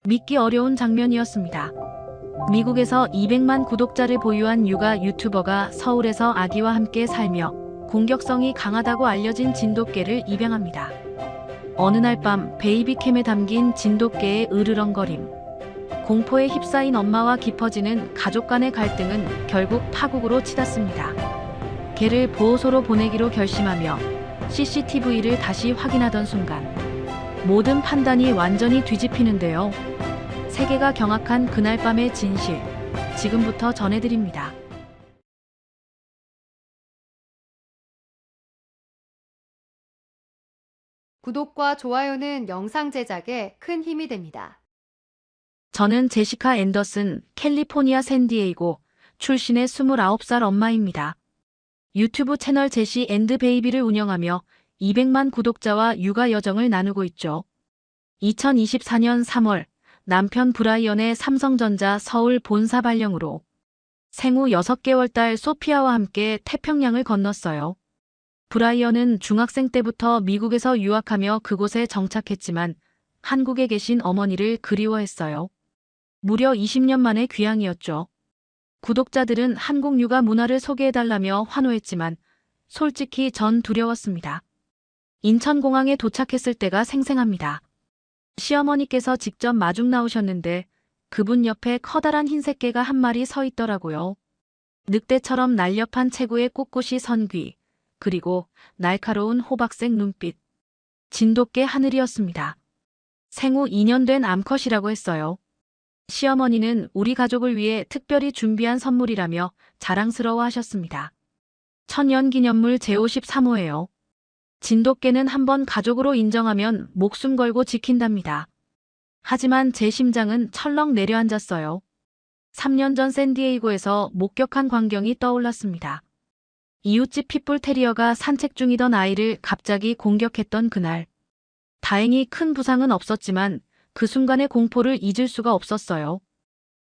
믿기 어려운 장면이었습니다. 미국에서 200만 구독자를 보유한 육아 유튜버가 서울에서 아기와 함께 살며 공격성이 강하다고 알려진 진돗개를 입양합니다. 어느 날 밤 베이비캠에 담긴 진돗개의 으르렁거림. 공포에 휩싸인 엄마와 깊어지는 가족 간의 갈등은 결국 파국으로 치닫습니다. 개를 보호소로 보내기로 결심하며 CCTV를 다시 확인하던 순간 모든 판단이 완전히 뒤집히는데요. 세계가 경악한 그날 밤의 진실, 지금부터 전해드립니다. 구독과 좋아요는 영상 제작에 큰 힘이 됩니다. 저는 제시카 앤더슨, 캘리포니아 샌디에이고 출신의 29살 엄마입니다. 유튜브 채널 제시 앤드 베이비를 운영하며 200만 구독자와 육아 여정을 나누고 있죠. 2024년 3월 남편 브라이언의 삼성전자 서울 본사 발령으로 생후 6개월 딸 소피아와 함께 태평양을 건넜어요. 브라이언은 중학생 때부터 미국에서 유학하며 그곳에 정착했지만 한국에 계신 어머니를 그리워했어요. 무려 20년 만의 귀향이었죠. 구독자들은 한국 육아 문화를 소개해달라며 환호했지만 솔직히 전 두려웠습니다. 인천공항에 도착했을 때가 생생합니다. 시어머니께서 직접 마중 나오셨는데 그분 옆에 커다란 흰색 개가 한 마리 서 있더라고요. 늑대처럼 날렵한 체구의 꼿꼿이 선 귀, 그리고 날카로운 호박색 눈빛. 진돗개 하늘이었습니다. 생후 2년 된 암컷이라고 했어요. 시어머니는 우리 가족을 위해 특별히 준비한 선물이라며 자랑스러워 하셨습니다. 천연기념물 제53호예요. 진돗개는 한번 가족으로 인정하면 목숨 걸고 지킨답니다. 하지만 제 심장은 철렁 내려앉았어요. 3년 전 샌디에이고에서 목격한 광경이 떠올랐습니다. 이웃집 핏불 테리어가 산책 중이던 아이를 갑자기 공격했던 그날. 다행히 큰 부상은 없었지만 그 순간의 공포를 잊을 수가 없었어요.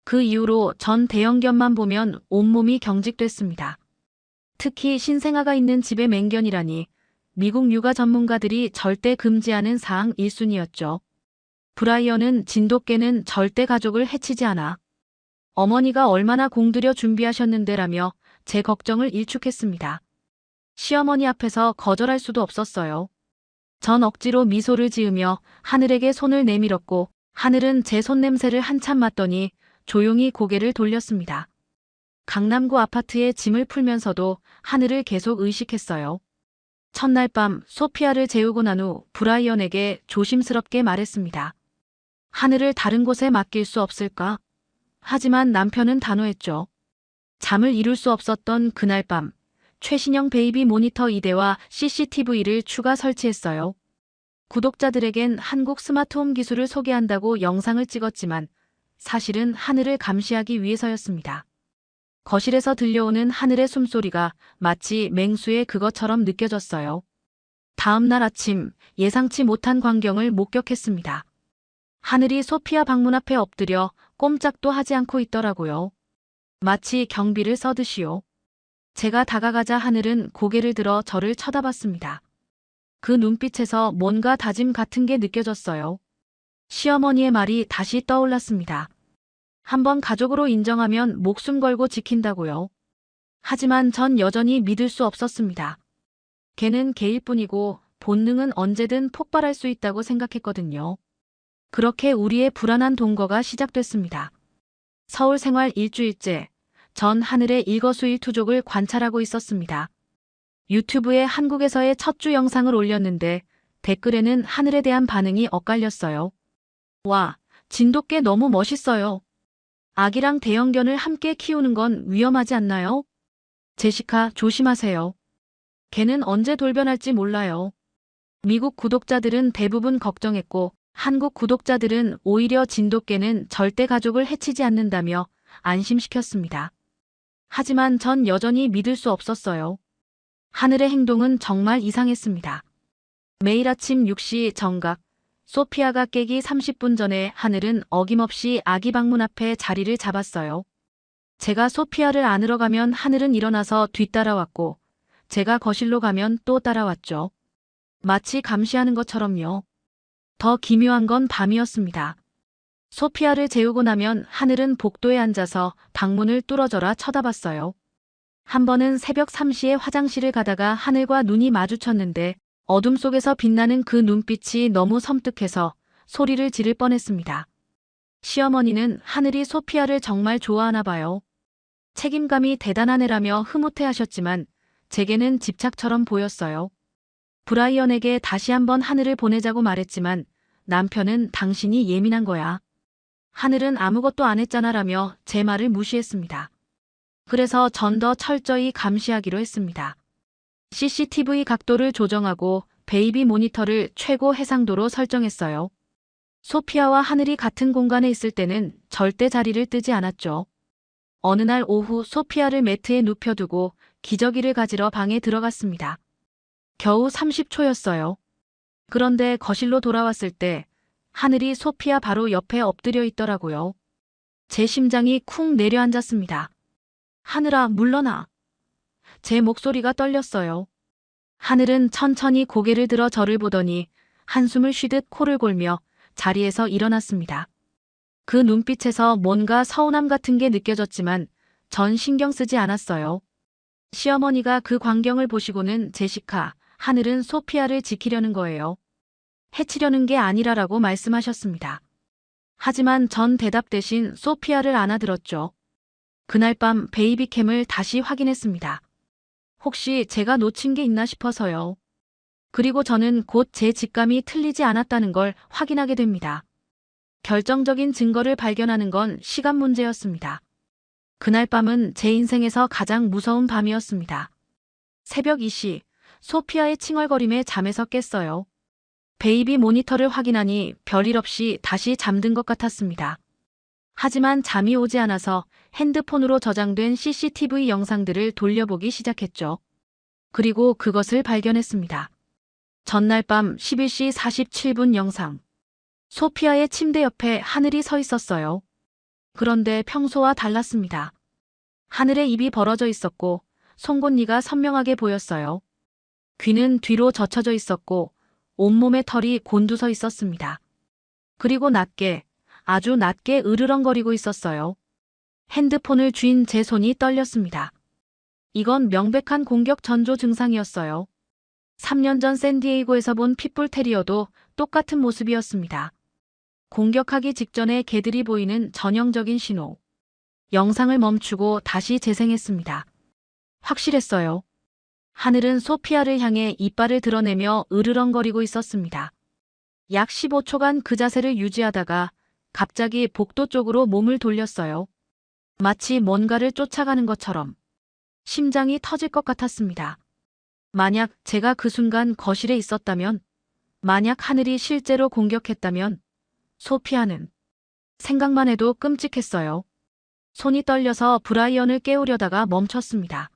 그 이후로 전 대형견만 보면 온몸이 경직됐습니다. 특히 신생아가 있는 집의 맹견이라니 미국 육아 전문가들이 절대 금지하는 사항 1순위였죠. 브라이언은 진돗개는 절대 가족을 해치지 않아. 어머니가 얼마나 공들여 준비하셨는데라며 제 걱정을 일축했습니다. 시어머니 앞에서 거절할 수도 없었어요. 전 억지로 미소를 지으며 하늘에게 손을 내밀었고 하늘은 제 손냄새를 한참 맡더니 조용히 고개를 돌렸습니다. 강남구 아파트에 짐을 풀면서도 하늘을 계속 의식했어요. 첫날 밤 소피아를 재우고 난 후 브라이언에게 조심스럽게 말했습니다. 하늘을 다른 곳에 맡길 수 없을까? 하지만 남편은 단호했죠. 잠을 이룰 수 없었던 그날 밤, 최신형 베이비 모니터 2대와 CCTV를 추가 설치했어요. 구독자들에겐 한국 스마트홈 기술을 소개한다고 영상을 찍었지만 사실은 하늘을 감시하기 위해서였습니다. 거실에서 들려오는 하늘의 숨소리가 마치 맹수의 그것처럼 느껴졌어요. 다음 날 아침 예상치 못한 광경을 목격했습니다. 하늘이 소피아 방문 앞에 엎드려 꼼짝도 하지 않고 있더라고요. 마치 경비를 써듯이요. 제가 다가가자 하늘은 고개를 들어 저를 쳐다봤습니다. 그 눈빛에서 뭔가 다짐 같은 게 느껴졌어요. 시어머니의 말이 다시 떠올랐습니다. 한번 가족으로 인정하면 목숨 걸고 지킨다고요. 하지만 전 여전히 믿을 수 없었습니다. 개는 개일 뿐이고 본능은 언제든 폭발할 수 있다고 생각했거든요. 그렇게 우리의 불안한 동거가 시작됐습니다. 서울 생활 일주일째, 전 하늘의 일거수일투족을 관찰하고 있었습니다. 유튜브에 한국에서의 첫 주 영상을 올렸는데 댓글에는 하늘에 대한 반응이 엇갈렸어요. 와, 진돗개 너무 멋있어요. 아기랑 대형견을 함께 키우는 건 위험하지 않나요? 제시카, 조심하세요. 개는 언제 돌변할지 몰라요. 미국 구독자들은 대부분 걱정했고 한국 구독자들은 오히려 진돗개는 절대 가족을 해치지 않는다며 안심시켰습니다. 하지만 전 여전히 믿을 수 없었어요. 하늘의 행동은 정말 이상했습니다. 매일 아침 6시 정각, 소피아가 깨기 30분 전에 하늘은 어김없이 아기 방문 앞에 자리를 잡았어요. 제가 소피아를 안으러 가면 하늘은 일어나서 뒤따라왔고 제가 거실로 가면 또 따라왔죠. 마치 감시하는 것처럼요. 더 기묘한 건 밤이었습니다. 소피아를 재우고 나면 하늘은 복도에 앉아서 방문을 뚫어져라 쳐다봤어요. 한 번은 새벽 3시에 화장실을 가다가 하늘과 눈이 마주쳤는데 어둠 속에서 빛나는 그 눈빛이 너무 섬뜩해서 소리를 지를 뻔했습니다. 시어머니는 하늘이 소피아를 정말 좋아하나 봐요. 책임감이 대단한 애라며 흐뭇해하셨지만 제게는 집착처럼 보였어요. 브라이언에게 다시 한번 하늘을 보내자고 말했지만 남편은 당신이 예민한 거야. 하늘은 아무것도 안 했잖아라며 제 말을 무시했습니다. 그래서 전 더 철저히 감시하기로 했습니다. CCTV 각도를 조정하고 베이비 모니터를 최고 해상도로 설정했어요. 소피아와 하늘이 같은 공간에 있을 때는 절대 자리를 뜨지 않았죠. 어느 날 오후 소피아를 매트에 눕혀두고 기저귀를 가지러 방에 들어갔습니다. 겨우 30초였어요. 그런데 거실로 돌아왔을 때 하늘이 소피아 바로 옆에 엎드려 있더라고요. 제 심장이 쿵 내려앉았습니다. 하늘아, 물러나. 제 목소리가 떨렸어요. 하늘은 천천히 고개를 들어 저를 보더니 한숨을 쉬듯 코를 골며 자리에서 일어났습니다. 그 눈빛에서 뭔가 서운함 같은 게 느껴졌지만 전 신경 쓰지 않았어요. 시어머니가 그 광경을 보시고는 제시카, 하늘은 소피아를 지키려는 거예요. 해치려는 게 아니라라고 말씀하셨습니다. 하지만 전 대답 대신 소피아를 안아들었죠. 그날 밤 베이비캠을 다시 확인했습니다. 혹시 제가 놓친 게 있나 싶어서요. 그리고 저는 곧 제 직감이 틀리지 않았다는 걸 확인하게 됩니다. 결정적인 증거를 발견하는 건 시간 문제였습니다. 그날 밤은 제 인생에서 가장 무서운 밤이었습니다. 새벽 2시, 소피아의 칭얼거림에 잠에서 깼어요. 베이비 모니터를 확인하니 별일 없이 다시 잠든 것 같았습니다. 하지만 잠이 오지 않아서 핸드폰으로 저장된 CCTV 영상들을 돌려보기 시작했죠. 그리고 그것을 발견했습니다. 전날 밤 11시 47분 영상. 소피아의 침대 옆에 하늘이 서 있었어요. 그런데 평소와 달랐습니다. 하늘의 입이 벌어져 있었고 송곳니가 선명하게 보였어요. 귀는 뒤로 젖혀져 있었고 온몸에 털이 곤두서 있었습니다. 그리고 낮게, 아주 낮게 으르렁거리고 있었어요. 핸드폰을 쥔 제 손이 떨렸습니다. 이건 명백한 공격 전조 증상이었어요. 3년 전 샌디에이고에서 본 핏불 테리어도 똑같은 모습이었습니다. 공격하기 직전에 개들이 보이는 전형적인 신호. 영상을 멈추고 다시 재생했습니다. 확실했어요. 하늘은 소피아를 향해 이빨을 드러내며 으르렁거리고 있었습니다. 약 15초간 그 자세를 유지하다가 갑자기 복도 쪽으로 몸을 돌렸어요. 마치 뭔가를 쫓아가는 것처럼. 심장이 터질 것 같았습니다. 만약 제가 그 순간 거실에 있었다면, 만약 하늘이 실제로 공격했다면, 소피아는 생각만 해도 끔찍했어요. 손이 떨려서 브라이언을 깨우려다가 멈췄습니다.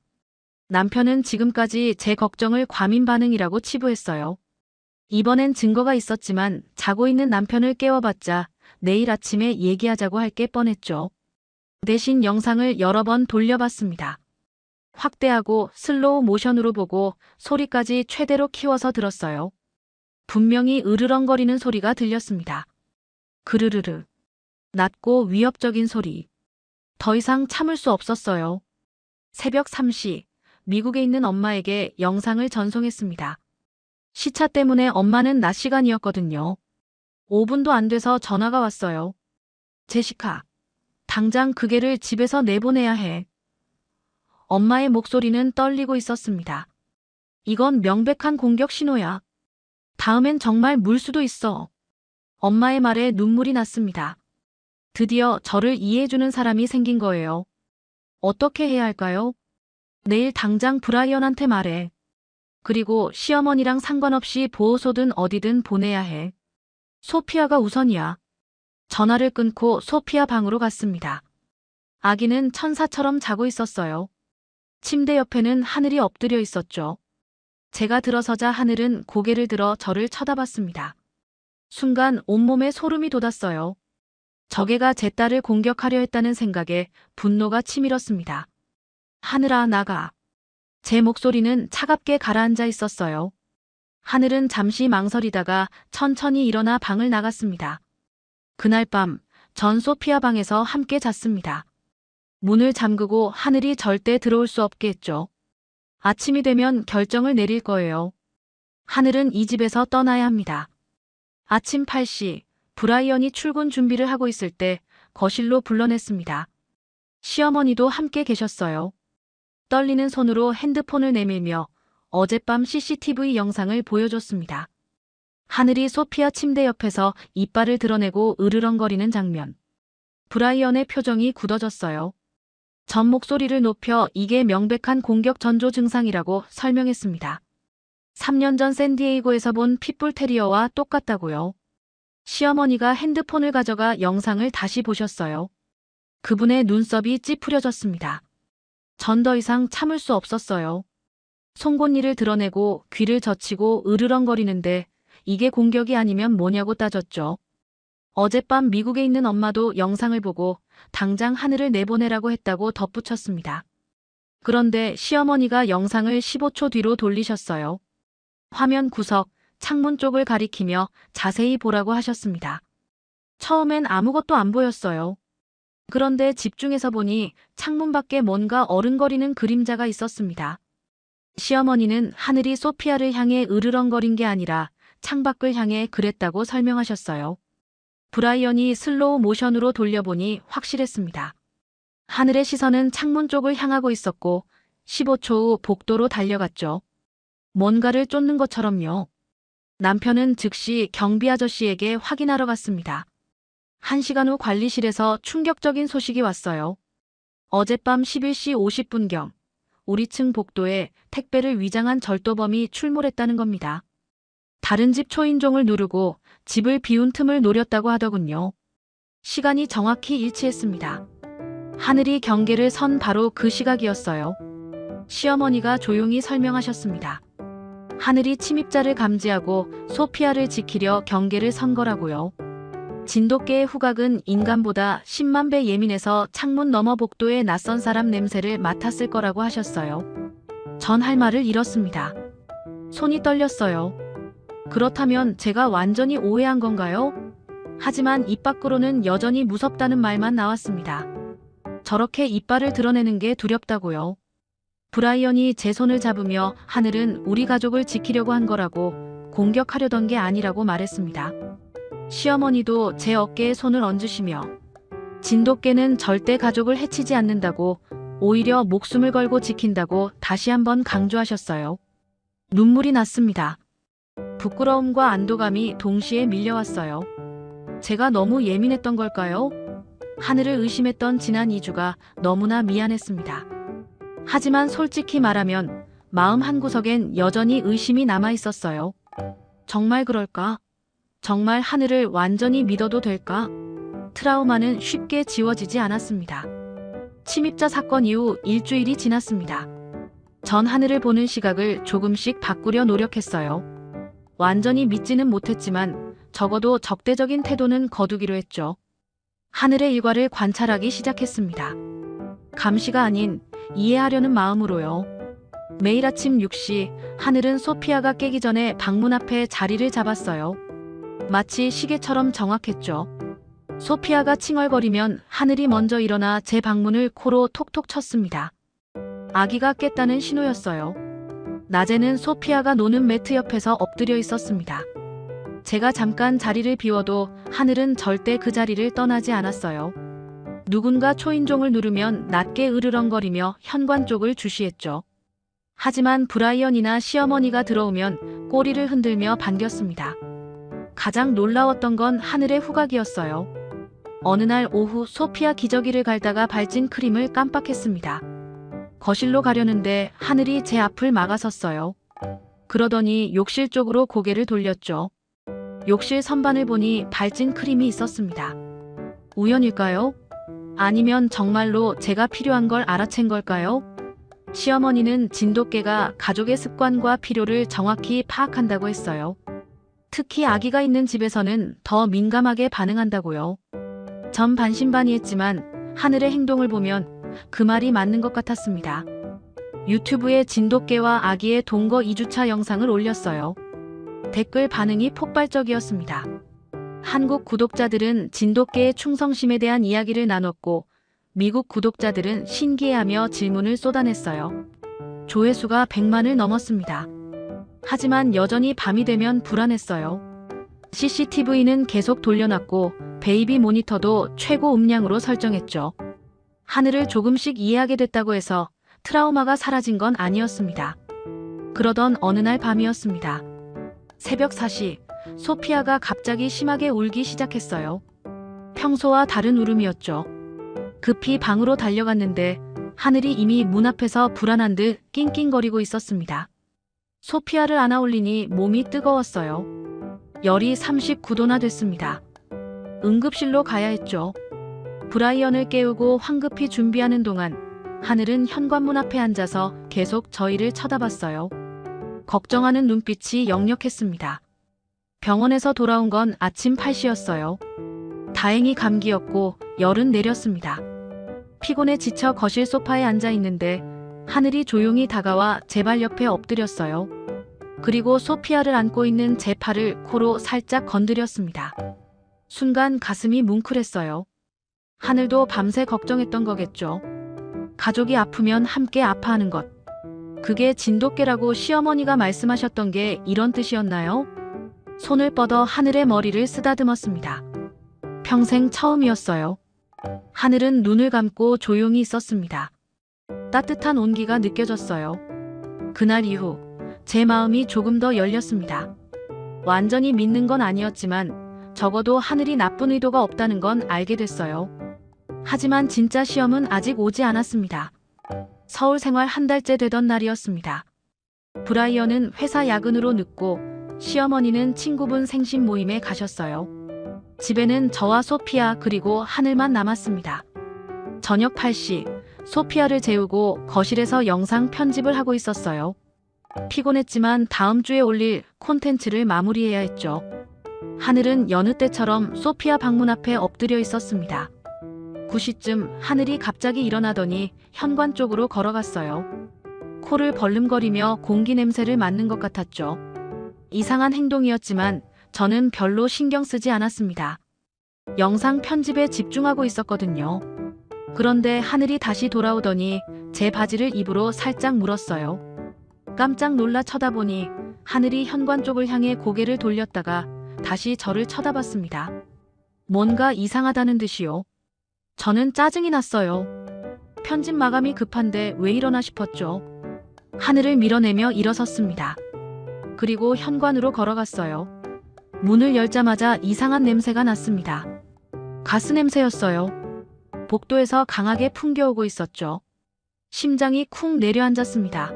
남편은 지금까지 제 걱정을 과민 반응이라고 치부했어요. 이번엔 증거가 있었지만 자고 있는 남편을 깨워봤자 내일 아침에 얘기하자고 할 게 뻔했죠. 대신 영상을 여러 번 돌려봤습니다. 확대하고 슬로우 모션으로 보고 소리까지 최대로 키워서 들었어요. 분명히 으르렁거리는 소리가 들렸습니다. 그르르르. 낮고 위협적인 소리. 더 이상 참을 수 없었어요. 새벽 3시, 미국에 있는 엄마에게 영상을 전송했습니다. 시차 때문에 엄마는 낮 시간이었거든요. 5분도 안 돼서 전화가 왔어요. 제시카, 당장 그 개를 집에서 내보내야 해. 엄마의 목소리는 떨리고 있었습니다. 이건 명백한 공격 신호야. 다음엔 정말 물 수도 있어. 엄마의 말에 눈물이 났습니다. 드디어 저를 이해해주는 사람이 생긴 거예요. 어떻게 해야 할까요? 내일 당장 브라이언한테 말해. 그리고 시어머니랑 상관없이 보호소든 어디든 보내야 해. 소피아가 우선이야. 전화를 끊고 소피아 방으로 갔습니다. 아기는 천사처럼 자고 있었어요. 침대 옆에는 하늘이 엎드려 있었죠. 제가 들어서자 하늘은 고개를 들어 저를 쳐다봤습니다. 순간 온몸에 소름이 돋았어요. 저개가 제 딸을 공격하려 했다는 생각에 분노가 치밀었습니다. 하늘아, 나가. 제 목소리는 차갑게 가라앉아 있었어요. 하늘은 잠시 망설이다가 천천히 일어나 방을 나갔습니다. 그날 밤 전 소피아 방에서 함께 잤습니다. 문을 잠그고 하늘이 절대 들어올 수 없게 했죠. 아침이 되면 결정을 내릴 거예요. 하늘은 이 집에서 떠나야 합니다. 아침 8시, 브라이언이 출근 준비를 하고 있을 때 거실로 불러냈습니다. 시어머니도 함께 계셨어요. 떨리는 손으로 핸드폰을 내밀며 어젯밤 CCTV 영상을 보여줬습니다. 하늘이 소피아 침대 옆에서 이빨을 드러내고 으르렁거리는 장면. 브라이언의 표정이 굳어졌어요. 전 목소리를 높여 이게 명백한 공격 전조 증상이라고 설명했습니다. 3년 전 샌디에이고에서 본 핏불 테리어와 똑같다고요. 시어머니가 핸드폰을 가져가 영상을 다시 보셨어요. 그분의 눈썹이 찌푸려졌습니다. 전 더 이상 참을 수 없었어요. 송곳니를 드러내고 귀를 젖히고 으르렁거리는데 이게 공격이 아니면 뭐냐고 따졌죠. 어젯밤 미국에 있는 엄마도 영상을 보고 당장 하늘을 내보내라고 했다고 덧붙였습니다. 그런데 시어머니가 영상을 15초 뒤로 돌리셨어요. 화면 구석, 창문 쪽을 가리키며 자세히 보라고 하셨습니다. 처음엔 아무것도 안 보였어요. 그런데 집중해서 보니 창문 밖에 뭔가 어른거리는 그림자가 있었습니다. 시어머니는 하늘이 소피아를 향해 으르렁거린 게 아니라 창밖을 향해 그랬다고 설명하셨어요. 브라이언이 슬로우 모션으로 돌려보니 확실했습니다. 하늘의 시선은 창문 쪽을 향하고 있었고 15초 후 복도로 달려갔죠. 뭔가를 쫓는 것처럼요. 남편은 즉시 경비 아저씨에게 확인하러 갔습니다. 1시간 후 관리실에서 충격적인 소식이 왔어요. 어젯밤 11시 50분경 우리 층 복도에 택배를 위장한 절도범이 출몰했다는 겁니다. 다른 집 초인종을 누르고 집을 비운 틈을 노렸다고 하더군요. 시간이 정확히 일치했습니다. 하늘이 경계를 선 바로 그 시각이었어요. 시어머니가 조용히 설명하셨습니다. 하늘이 침입자를 감지하고 소피아를 지키려 경계를 선 거라고요. 진돗개의 후각은 인간보다 10만 배 예민해서 창문 너머 복도의 낯선 사람 냄새를 맡았을 거라고 하셨어요. 전 할 말을 잃었습니다. 손이 떨렸어요. 그렇다면 제가 완전히 오해한 건가요? 하지만 입 밖으로는 여전히 무섭다는 말만 나왔습니다. 저렇게 이빨을 드러내는 게 두렵다고요. 브라이언이 제 손을 잡으며 하늘은 우리 가족을 지키려고 한 거라고 공격하려던 게 아니라고 말했습니다. 시어머니도 제 어깨에 손을 얹으시며 진돗개는 절대 가족을 해치지 않는다고 오히려 목숨을 걸고 지킨다고 다시 한번 강조하셨어요. 눈물이 났습니다. 부끄러움과 안도감이 동시에 밀려왔어요. 제가 너무 예민했던 걸까요? 하늘을 의심했던 지난 2주가 너무나 미안했습니다. 하지만 솔직히 말하면 마음 한구석엔 여전히 의심이 남아 있었어요. 정말 그럴까? 정말 하늘을 완전히 믿어도 될까? 트라우마는 쉽게 지워지지 않았습니다. 침입자 사건 이후 일주일이 지났습니다. 전 하늘을 보는 시각을 조금씩 바꾸려 노력했어요. 완전히 믿지는 못했지만 적어도 적대적인 태도는 거두기로 했죠. 하늘의 일과를 관찰하기 시작했습니다. 감시가 아닌 이해하려는 마음으로요. 매일 아침 6시 하늘은 소피아가 깨기 전에 방문 앞에 자리를 잡았어요. 마치 시계처럼 정확했죠. 소피아가 칭얼거리면 하늘이 먼저 일어나 제 방문을 코로 톡톡 쳤습니다. 아기가 깼다는 신호였어요. 낮에는 소피아가 노는 매트 옆에서 엎드려 있었습니다. 제가 잠깐 자리를 비워도 하늘은 절대 그 자리를 떠나지 않았어요. 누군가 초인종을 누르면 낮게 으르렁거리며 현관 쪽을 주시했죠. 하지만 브라이언이나 시어머니가 들어오면 꼬리를 흔들며 반겼습니다. 가장 놀라웠던 건 하늘의 후각이었어요. 어느 날 오후 소피아 기저귀를 갈다가 발진 크림을 깜빡했습니다. 거실로 가려는데 하늘이 제 앞을 막아섰어요. 그러더니 욕실 쪽으로 고개를 돌렸죠. 욕실 선반을 보니 발진 크림이 있었습니다. 우연일까요? 아니면 정말로 제가 필요한 걸 알아챈 걸까요? 시어머니는 진돗개가 가족의 습관과 필요를 정확히 파악한다고 했어요. 특히 아기가 있는 집에서는 더 민감하게 반응한다고요. 전 반신반의했지만 하늘의 행동을 보면 그 말이 맞는 것 같았습니다. 유튜브에 진돗개와 아기의 동거 2주차 영상을 올렸어요. 댓글 반응이 폭발적이었습니다. 한국 구독자들은 진돗개의 충성심에 대한 이야기를 나눴고 미국 구독자들은 신기해하며 질문을 쏟아냈어요. 조회수가 100만을 넘었습니다. 하지만 여전히 밤이 되면 불안했어요. CCTV는 계속 돌려놨고 베이비 모니터도 최고 음량으로 설정했죠. 하늘을 조금씩 이해하게 됐다고 해서 트라우마가 사라진 건 아니었습니다. 그러던 어느 날 밤이었습니다. 새벽 4시, 소피아가 갑자기 심하게 울기 시작했어요. 평소와 다른 울음이었죠. 급히 방으로 달려갔는데 하늘이 이미 문 앞에서 불안한 듯 낑낑거리고 있었습니다. 소피아를 안아 올리니 몸이 뜨거웠어요. 열이 39도나 됐습니다. 응급실로 가야 했죠. 브라이언을 깨우고 황급히 준비하는 동안 하늘은 현관문 앞에 앉아서 계속 저희를 쳐다봤어요. 걱정하는 눈빛이 역력했습니다. 병원에서 돌아온 건 아침 8시였어요. 다행히 감기였고 열은 내렸습니다. 피곤해 지쳐 거실 소파에 앉아 있는데 하늘이 조용히 다가와 제 발 옆에 엎드렸어요. 그리고 소피아를 안고 있는 제 팔을 코로 살짝 건드렸습니다. 순간 가슴이 뭉클했어요. 하늘도 밤새 걱정했던 거겠죠. 가족이 아프면 함께 아파하는 것. 그게 진돗개라고 시어머니가 말씀하셨던 게 이런 뜻이었나요? 손을 뻗어 하늘의 머리를 쓰다듬었습니다. 평생 처음이었어요. 하늘은 눈을 감고 조용히 있었습니다. 따뜻한 온기가 느껴졌어요. 그날 이후 제 마음이 조금 더 열렸습니다. 완전히 믿는 건 아니었지만 적어도 하늘이 나쁜 의도가 없다는 건 알게 됐어요. 하지만 진짜 시험은 아직 오지 않았습니다. 서울 생활 한 달째 되던 날이었습니다. 브라이언은 회사 야근으로 늦고 시어머니는 친구분 생신 모임에 가셨어요. 집에는 저와 소피아 그리고 하늘만 남았습니다. 저녁 8시 소피아를 재우고 거실에서 영상 편집을 하고 있었어요. 피곤했지만 다음 주에 올릴 콘텐츠를 마무리해야 했죠. 하늘은 여느 때처럼 소피아 방문 앞에 엎드려 있었습니다. 9시쯤 하늘이 갑자기 일어나더니 현관 쪽으로 걸어갔어요. 코를 벌름거리며 공기 냄새를 맡는 것 같았죠. 이상한 행동이었지만 저는 별로 신경 쓰지 않았습니다. 영상 편집에 집중하고 있었거든요. 그런데 하늘이 다시 돌아오더니 제 바지를 입으로 살짝 물었어요. 깜짝 놀라 쳐다보니 하늘이 현관 쪽을 향해 고개를 돌렸다가 다시 저를 쳐다봤습니다. 뭔가 이상하다는 듯이요. 저는 짜증이 났어요. 편집 마감이 급한데 왜 이러나 싶었죠. 하늘을 밀어내며 일어섰습니다. 그리고 현관으로 걸어갔어요. 문을 열자마자 이상한 냄새가 났습니다. 가스 냄새였어요. 복도에서 강하게 풍겨오고 있었죠. 심장이 쿵 내려앉았습니다.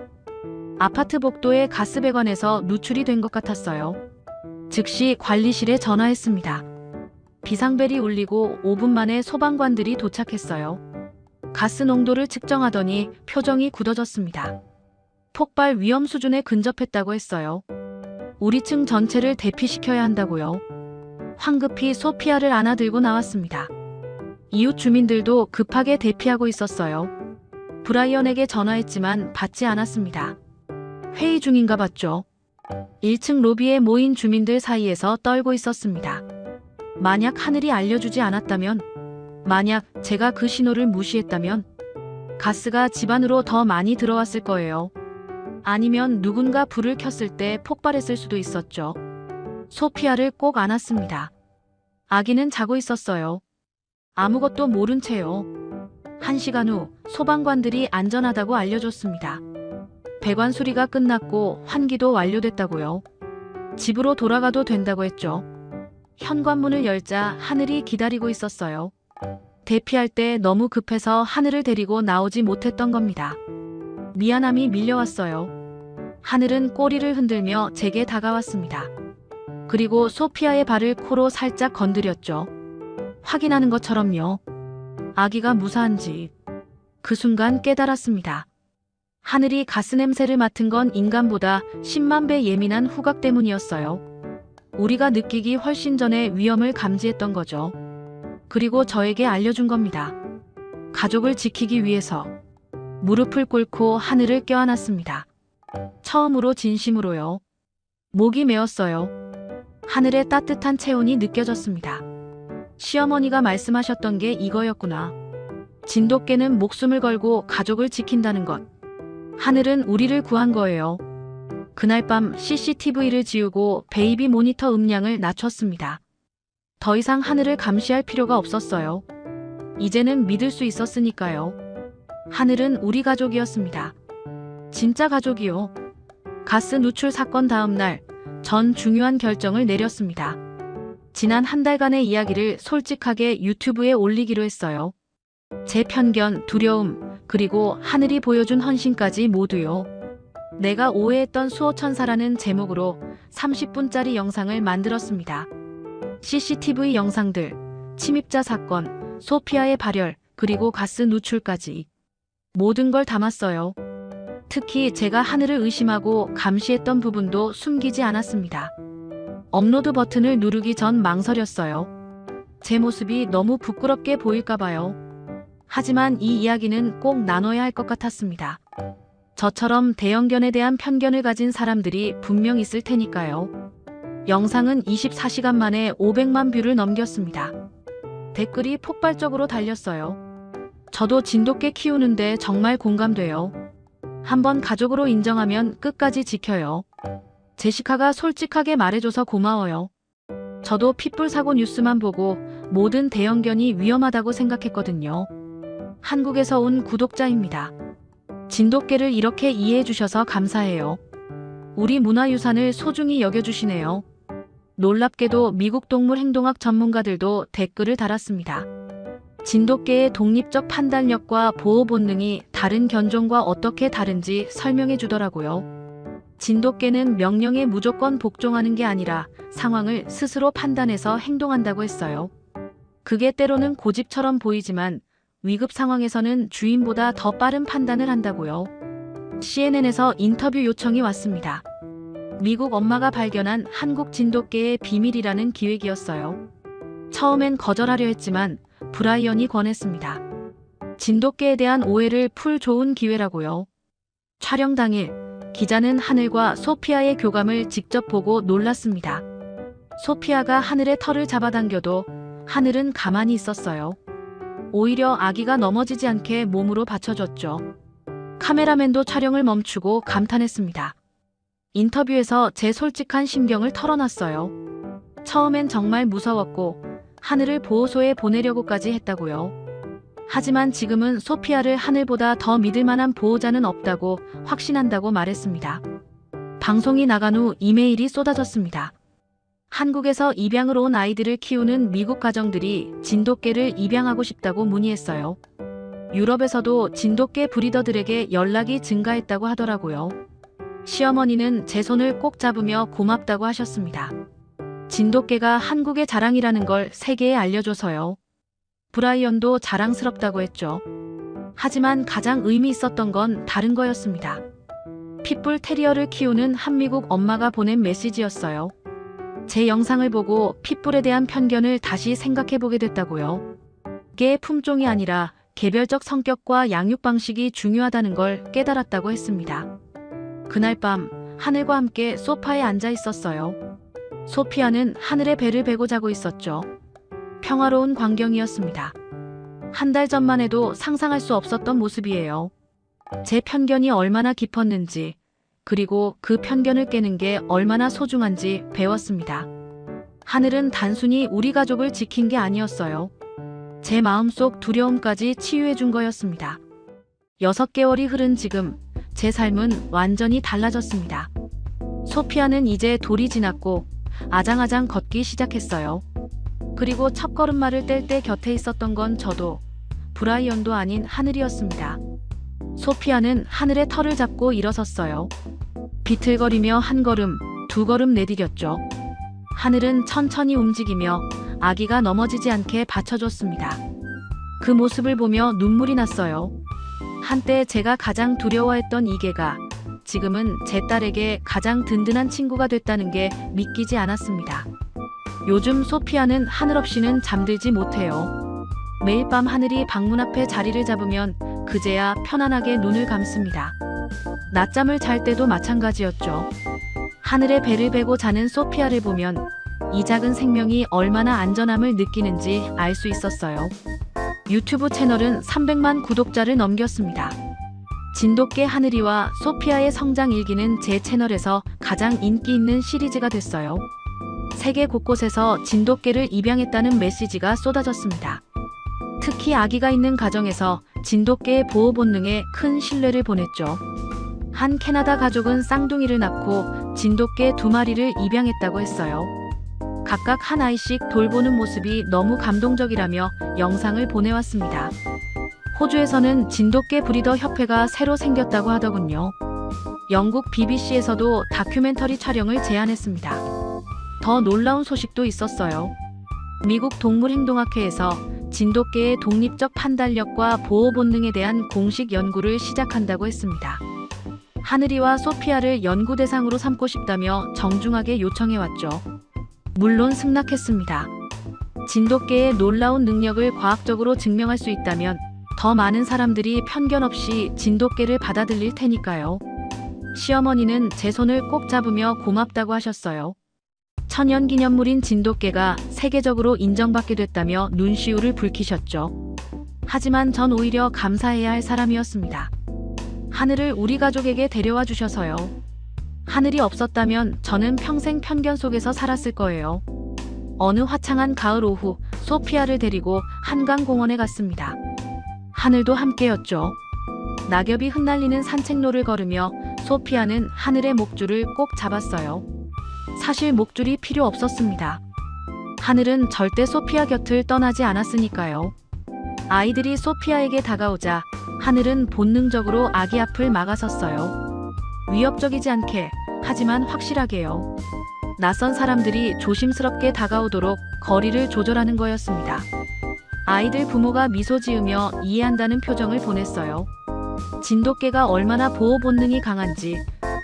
아파트 복도의 가스 배관에서 누출이 된 것 같았어요. 즉시 관리실에 전화했습니다. 비상벨이 울리고 5분 만에 소방관들이 도착했어요. 가스 농도를 측정하더니 표정이 굳어졌습니다. 폭발 위험 수준에 근접했다고 했어요. 우리 층 전체를 대피시켜야 한다고요. 황급히 소피아를 안아들고 나왔습니다. 이웃 주민들도 급하게 대피하고 있었어요. 브라이언에게 전화했지만 받지 않았습니다. 회의 중인가 봤죠. 1층 로비에 모인 주민들 사이에서 떨고 있었습니다. 만약 하늘이 알려주지 않았다면, 만약 제가 그 신호를 무시했다면 가스가 집 안으로 더 많이 들어왔을 거예요. 아니면 누군가 불을 켰을 때 폭발했을 수도 있었죠. 소피아를 꼭 안았습니다. 아기는 자고 있었어요. 아무것도 모른 채요. 1시간 후 소방관들이 안전하다고 알려줬습니다. 배관 수리가 끝났고 환기도 완료됐다고요. 집으로 돌아가도 된다고 했죠. 현관문을 열자 하늘이 기다리고 있었어요. 대피할 때 너무 급해서 하늘을 데리고 나오지 못했던 겁니다. 미안함이 밀려왔어요. 하늘은 꼬리를 흔들며 제게 다가왔습니다. 그리고 소피아의 발을 코로 살짝 건드렸죠. 확인하는 것처럼요. 아기가 무사한지 그 순간 깨달았습니다. 하늘이 가스 냄새를 맡은 건 인간보다 10만 배 예민한 후각 때문이었어요. 우리가 느끼기 훨씬 전에 위험을 감지했던 거죠. 그리고 저에게 알려준 겁니다. 가족을 지키기 위해서 무릎을 꿇고 하늘을 껴안았습니다. 처음으로 진심으로요. 목이 메었어요. 하늘의 따뜻한 체온이 느껴졌습니다. 시어머니가 말씀하셨던 게 이거였구나. 진돗개는 목숨을 걸고 가족을 지킨다는 것. 하늘은 우리를 구한 거예요. 그날 밤 CCTV를 지우고 베이비 모니터 음량을 낮췄습니다. 더 이상 하늘을 감시할 필요가 없었어요. 이제는 믿을 수 있었으니까요. 하늘은 우리 가족이었습니다. 진짜 가족이요. 가스 누출 사건 다음 날, 전 중요한 결정을 내렸습니다. 지난 한 달간의 이야기를 솔직하게 유튜브에 올리기로 했어요. 제 편견, 두려움, 그리고 하늘이 보여준 헌신까지 모두요. 내가 오해했던 수호천사라는 제목으로 30분짜리 영상을 만들었습니다. CCTV 영상들, 침입자 사건, 소피아의 발열, 그리고 가스 누출까지. 모든 걸 담았어요. 특히 제가 하늘을 의심하고 감시했던 부분도 숨기지 않았습니다. 업로드 버튼을 누르기 전 망설였어요. 제 모습이 너무 부끄럽게 보일까봐요. 하지만 이 이야기는 꼭 나눠야 할 것 같았습니다. 저처럼 대형견에 대한 편견을 가진 사람들이 분명 있을 테니까요. 영상은 24시간 만에 500만 뷰를 넘겼습니다. 댓글이 폭발적으로 달렸어요. 저도 진돗개 키우는데 정말 공감돼요. 한번 가족으로 인정하면 끝까지 지켜요. 제시카가 솔직하게 말해줘서 고마워요. 저도 핏불 사고 뉴스만 보고 모든 대형견이 위험하다고 생각했거든요. 한국에서 온 구독자입니다. 진돗개를 이렇게 이해해 주셔서 감사해요. 우리 문화유산을 소중히 여겨주시네요. 놀랍게도 미국 동물행동학 전문가들도 댓글을 달았습니다. 진돗개의 독립적 판단력과 보호 본능이 다른 견종과 어떻게 다른지 설명해 주더라고요. 진돗개는 명령에 무조건 복종하는 게 아니라 상황을 스스로 판단해서 행동한다고 했어요. 그게 때로는 고집처럼 보이지만 위급 상황에서는 주인보다 더 빠른 판단을 한다고요. CNN에서 인터뷰 요청이 왔습니다. 미국 엄마가 발견한 한국 진돗개의 비밀이라는 기획이었어요. 처음엔 거절하려 했지만 브라이언이 권했습니다. 진돗개에 대한 오해를 풀 좋은 기회라고요. 촬영 당일, 기자는 하늘과 소피아의 교감을 직접 보고 놀랐습니다. 소피아가 하늘의 털을 잡아당겨도 하늘은 가만히 있었어요. 오히려 아기가 넘어지지 않게 몸으로 받쳐줬죠. 카메라맨도 촬영을 멈추고 감탄했습니다. 인터뷰에서 제 솔직한 심경을 털어놨어요. 처음엔 정말 무서웠고 하늘을 보호소에 보내려고까지 했다고요. 하지만 지금은 소피아를 하늘보다 더 믿을 만한 보호자는 없다고 확신한다고 말했습니다. 방송이 나간 후 이메일이 쏟아졌습니다. 한국에서 입양으로 온 아이들을 키우는 미국 가정들이 진돗개를 입양하고 싶다고 문의했어요. 유럽에서도 진돗개 브리더들에게 연락이 증가했다고 하더라고요. 시어머니는 제 손을 꼭 잡으며 고맙다고 하셨습니다. 진돗개가 한국의 자랑이라는 걸 세계에 알려줘서요. 브라이언도 자랑스럽다고 했죠. 하지만 가장 의미 있었던 건 다른 거였습니다. 핏불 테리어를 키우는 한미국 엄마가 보낸 메시지였어요. 제 영상을 보고 핏불에 대한 편견을 다시 생각해보게 됐다고요. 개의 품종이 아니라 개별적 성격과 양육 방식이 중요하다는 걸 깨달았다고 했습니다. 그날 밤 하늘과 함께 소파에 앉아 있었어요. 소피아는 하늘의 배를 베고 자고 있었죠. 평화로운 광경이었습니다. 한 달 전만 해도 상상할 수 없었던 모습이에요. 제 편견이 얼마나 깊었는지, 그리고 그 편견을 깨는 게 얼마나 소중한지 배웠습니다. 하늘은 단순히 우리 가족을 지킨 게 아니었어요. 제 마음속 두려움까지 치유해 준 거였습니다. 6개월이 흐른 지금 제 삶은 완전히 달라졌습니다. 소피아는 이제 돌이 지났고 아장아장 걷기 시작했어요. 그리고 첫걸음마를 뗄 때 곁에 있었던 건 저도, 브라이언도 아닌 하늘이었습니다. 소피아는 하늘의 털을 잡고 일어섰어요. 비틀거리며 한 걸음, 두 걸음 내디뎠죠. 하늘은 천천히 움직이며 아기가 넘어지지 않게 받쳐줬습니다. 그 모습을 보며 눈물이 났어요. 한때 제가 가장 두려워했던 이 개가 지금은 제 딸에게 가장 든든한 친구가 됐다는 게 믿기지 않았습니다. 요즘 소피아는 하늘 없이는 잠들지 못해요. 매일 밤 하늘이 방문 앞에 자리를 잡으면 그제야 편안하게 눈을 감습니다. 낮잠을 잘 때도 마찬가지였죠. 하늘의 배를 베고 자는 소피아를 보면 이 작은 생명이 얼마나 안전함을 느끼는지 알 수 있었어요. 유튜브 채널은 300만 구독자를 넘겼습니다. 진돗개 하늘이와 소피아의 성장 일기는 제 채널에서 가장 인기 있는 시리즈가 됐어요. 세계 곳곳에서 진돗개를 입양했다는 메시지가 쏟아졌습니다. 특히 아기가 있는 가정에서 진돗개의 보호 본능에 큰 신뢰를 보냈죠. 한 캐나다 가족은 쌍둥이를 낳고 진돗개 2마리를 입양했다고 했어요. 각각 한 아이씩 돌보는 모습이 너무 감동적이라며 영상을 보내왔습니다. 호주에서는 진돗개 브리더 협회가 새로 생겼다고 하더군요. 영국 BBC에서도 다큐멘터리 촬영을 제안했습니다. 더 놀라운 소식도 있었어요. 미국 동물행동학회에서 진돗개의 독립적 판단력과 보호 본능에 대한 공식 연구를 시작한다고 했습니다. 하늘이와 소피아를 연구 대상으로 삼고 싶다며 정중하게 요청해왔죠. 물론 승낙했습니다. 진돗개의 놀라운 능력을 과학적으로 증명할 수 있다면 더 많은 사람들이 편견 없이 진돗개를 받아들일 테니까요. 시어머니는 제 손을 꼭 잡으며 고맙다고 하셨어요. 천연기념물인 진돗개가 세계적으로 인정받게 됐다며 눈시울을 붉히셨죠. 하지만 전 오히려 감사해야 할 사람이었습니다. 하늘을 우리 가족에게 데려와 주셔서요. 하늘이 없었다면 저는 평생 편견 속에서 살았을 거예요. 어느 화창한 가을 오후 소피아를 데리고 한강공원에 갔습니다. 하늘도 함께였죠. 낙엽이 흩날리는 산책로를 걸으며 소피아는 하늘의 목줄을 꼭 잡았어요. 사실 목줄이 필요 없었습니다. 하늘은 절대 소피아 곁을 떠나지 않았으니까요. 아이들이 소피아에게 다가오자 하늘은 본능적으로 아기 앞을 막아섰어요. 위협적이지 않게, 하지만 확실하게요. 낯선 사람들이 조심스럽게 다가오도록 거리를 조절하는 거였습니다. 아이들 부모가 미소 지으며 이해한다는 표정을 보냈어요. 진돗개가 얼마나 보호 본능이 강한지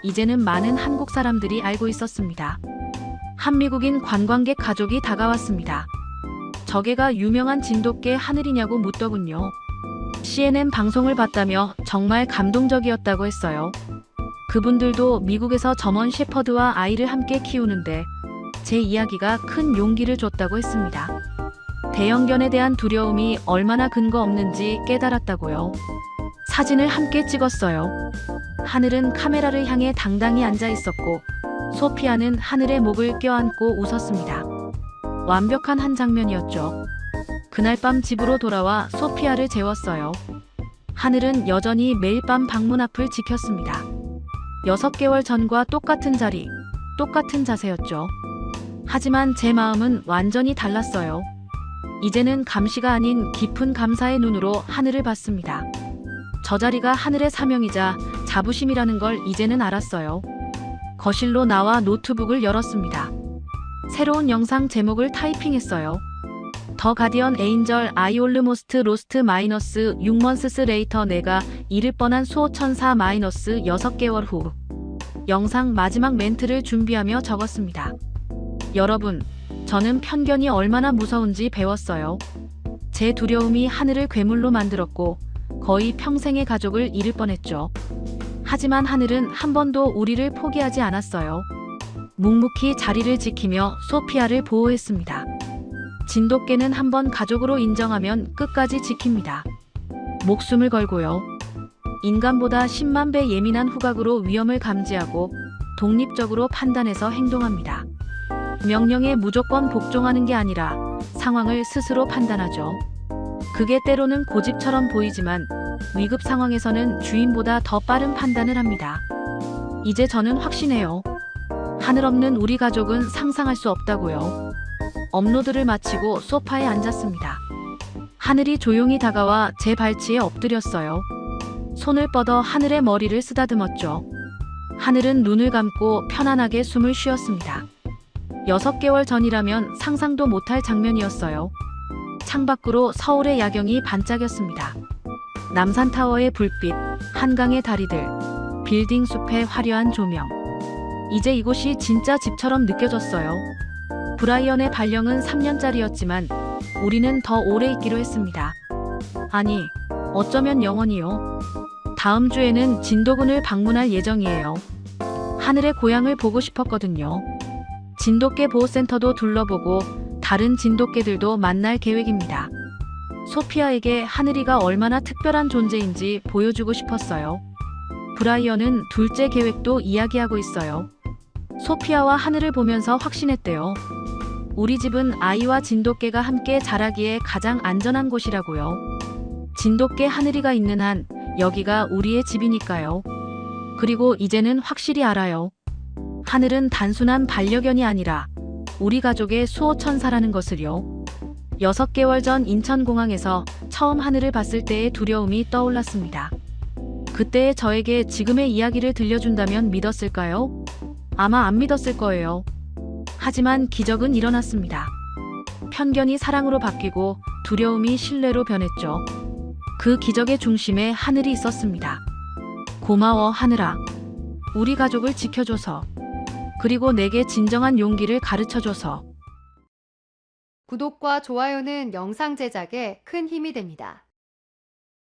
이제는 많은 한국 사람들이 알고 있었습니다. 한 미국인 관광객 가족이 다가왔습니다. 저게가 유명한 진돗개 하늘이냐고 묻더군요. CNN 방송을 봤다며 정말 감동적이었다고 했어요. 그분들도 미국에서 저먼 shepherd와 아이를 함께 키우는데 제 이야기가 큰 용기를 줬다고 했습니다. 대형견에 대한 두려움이 얼마나 근거 없는지 깨달았다고요. 사진을 함께 찍었어요. 하늘은 카메라를 향해 당당히 앉아 있었고 소피아는 하늘의 목을 껴안고 웃었습니다. 완벽한 한 장면이었죠. 그날 밤 집으로 돌아와 소피아를 재웠어요. 하늘은 여전히 매일 밤 방문 앞을 지켰습니다. 6개월 전과 똑같은 자리, 똑같은 자세였죠. 하지만 제 마음은 완전히 달랐어요. 이제는 감시가 아닌 깊은 감사의 눈으로 하늘을 봤습니다. 저 자리가 하늘의 사명이자 자부심이라는 걸 이제는 알았어요. 거실로 나와 노트북을 열었습니다. 새로운 영상 제목을 타이핑했어요. 더 가디언 에인절 I almost lost 마이너스 6months later 내가 잃을 뻔한 수호천사 마이너스 6개월 후. 영상 마지막 멘트를 준비하며 적었습니다. 여러분, 저는 편견이 얼마나 무서운지 배웠어요. 제 두려움이 하늘을 괴물로 만들었고 거의 평생의 가족을 잃을 뻔했죠. 하지만 하늘은 한 번도 우리를 포기하지 않았어요. 묵묵히 자리를 지키며 소피아를 보호했습니다. 진돗개는 한번 가족으로 인정하면 끝까지 지킵니다. 목숨을 걸고요. 인간보다 10만 배 예민한 후각으로 위험을 감지하고 독립적으로 판단해서 행동합니다. 명령에 무조건 복종하는 게 아니라 상황을 스스로 판단하죠. 그게 때로는 고집처럼 보이지만 위급 상황에서는 주인보다 더 빠른 판단을 합니다. 이제 저는 확신해요. 하늘 없는 우리 가족은 상상할 수 없다고요. 업로드를 마치고 소파에 앉았습니다. 하늘이 조용히 다가와 제 발치에 엎드렸어요. 손을 뻗어 하늘의 머리를 쓰다듬었죠. 하늘은 눈을 감고 편안하게 숨을 쉬었습니다. 6개월 전이라면 상상도 못할 장면이었어요. 창밖으로 서울의 야경이 반짝였습니다. 남산타워의 불빛, 한강의 다리들, 빌딩 숲의 화려한 조명. 이제 이곳이 진짜 집처럼 느껴졌어요. 브라이언의 발령은 3년짜리였지만 우리는 더 오래 있기로 했습니다. 아니, 어쩌면 영원히요. 다음 주에는 진도군을 방문할 예정이에요. 하늘의 고향을 보고 싶었거든요. 진돗개 보호센터도 둘러보고 다른 진돗개들도 만날 계획입니다. 소피아에게 하늘이가 얼마나 특별한 존재인지 보여주고 싶었어요. 브라이언은 둘째 계획도 이야기하고 있어요. 소피아와 하늘을 보면서 확신했대요. 우리 집은 아이와 진돗개가 함께 자라기에 가장 안전한 곳이라고요. 진돗개 하늘이가 있는 한 여기가 우리의 집이니까요. 그리고 이제는 확실히 알아요. 하늘은 단순한 반려견이 아니라 우리 가족의 수호천사라는 것을요. 6개월 전 인천공항에서 처음 하늘을 봤을 때의 두려움이 떠올랐습니다. 그때의 저에게 지금의 이야기를 들려준다면 믿었을까요? 아마 안 믿었을 거예요. 하지만 기적은 일어났습니다. 편견이 사랑으로 바뀌고 두려움이 신뢰로 변했죠. 그 기적의 중심에 하늘이 있었습니다. 고마워, 하늘아. 우리 가족을 지켜줘서. 그리고 내게 진정한 용기를 가르쳐줘서. 구독과 좋아요는 영상 제작에 큰 힘이 됩니다.